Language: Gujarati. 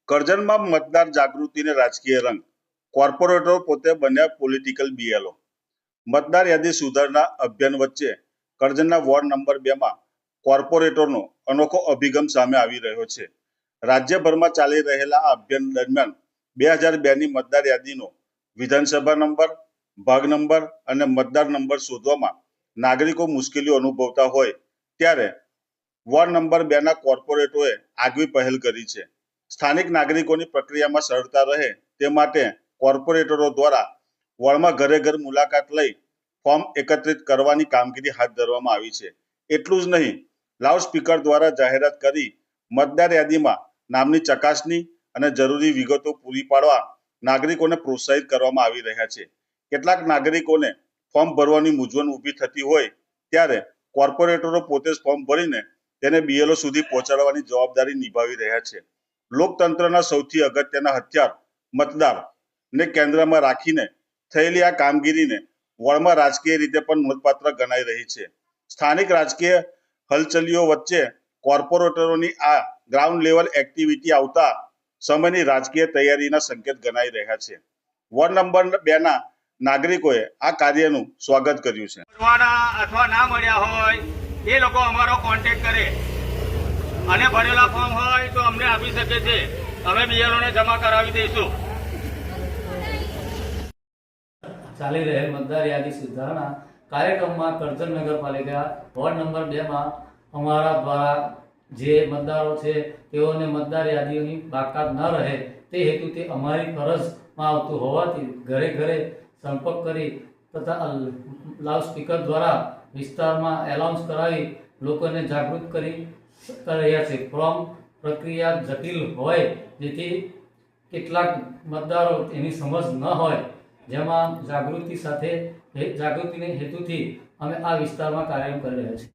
કરજણમાં મતદાર જાગૃતિને રાજકીય રંગ, કોર્પોરેટરો પોતે બન્યા પોલિટિકલ બીએલઓ. મતદાર યાદી સુધારણા અભિયાન વચ્ચે કરજણના વોર્ડ નંબર 2માં કોર્પોરેટરનો અનોખો અભિગમ સામે આવી રહ્યો છે. રાજ્યભરમાં ચાલી રહેલા આ અભિયાન દરમિયાન 2002ની મતદાર યાદીનો વિધાનસભા નંબર, ભાગ નંબર અને મતદાર નંબર શોધવામાં નાગરિકો મુશ્કેલીઓ અનુભવતા હોય ત્યારે વોર્ડ નંબર 2ના કોર્પોરેટરોએ આગવી પહેલ કરી છે. સ્થાનિક નાગરિકોની પ્રક્રિયામાં સરળતા રહે તે માટે કોર્પોરેટરો દ્વારા વોર્ડમાં ઘરે ઘર મુલાકાત લઈ ફોર્મ એકત્રિત કરવાની કામગીરી હાથ ધરવામાં આવી છે. એટલું જ નહીં, લાઉડસ્પીકર દ્વારા જાહેરાત કરી મતદાર યાદીમાં નામની ચકાસણી અને જરૂરી વિગતો પૂરી પાડવા નાગરિકોને પ્રોત્સાહિત કરવામાં આવી રહ્યા છે. કેટલાક નાગરિકોને ફોર્મ ભરવાની મૂંઝવણ ઊભી થતી હોય ત્યારે કોર્પોરેટરો પોતે જ ફોર્મ ભરીને તેને બીએલઓ સુધી પહોંચાડવાની જવાબદારી નિભાવી રહ્યા છે. લોકતંત્રના સૌથી અગત્યના હથિયાર મતદારને કેન્દ્રમાં રાખીને થયેલી આ કામગીરીને વોર્ડમાં રાજકીય રીતે પણ નોંધપાત્ર ગણાઈ રહી છે. સ્થાનિક રાજકીય હલચલીઓ વચ્ચે કોર્પોરેટરોની આ ગ્રાઉન્ડ લેવલ એક્ટિવિટી આવતા સમયની રાજકીય તૈયારીના સંકેત ગણાઈ રહ્યા છે. વોર્ડ નંબર 2ના નાગરિકોએ આ કાર્યનું સ્વાગત કર્યું છે. અથવા ના મળ્યા હોય એ લોકો અમારો કોન્ટેક્ટ કરે અને ભરેલા ફોર્મ હોય તો અમને આપી શકે છે. અમે બીએલઓને જમા કરાવી દઈશું. ચાલી રહેલ મતદાર યાદી સુધારણા કાર્યક્રમમાં કરજણ નગરપાલિકા વોર્ડ નંબર 2માં અમારા દ્વારા જે મતદારો છે તેઓને મતદાર યાદીઓની બાકાત ન રહે તે હેતુથી અમારી ફરજમાં આવતું હોવાથી ઘરે ઘરે સંપર્ક કરી તથા લાઉડસ્પીકર દ્વારા વિસ્તારમાં એનાઉન્સ કરાવી લોકોને જાગૃત કરી રહ્યા છે. ફોર્મ પ્રક્રિયા જટિલ હોય જેથી કેટલાક મતદારો એની સમજ ન હોય, જેમાં જાગૃતિને હેતુથી અમે આ વિસ્તારમાં કાર્ય કરી રહ્યા છીએ.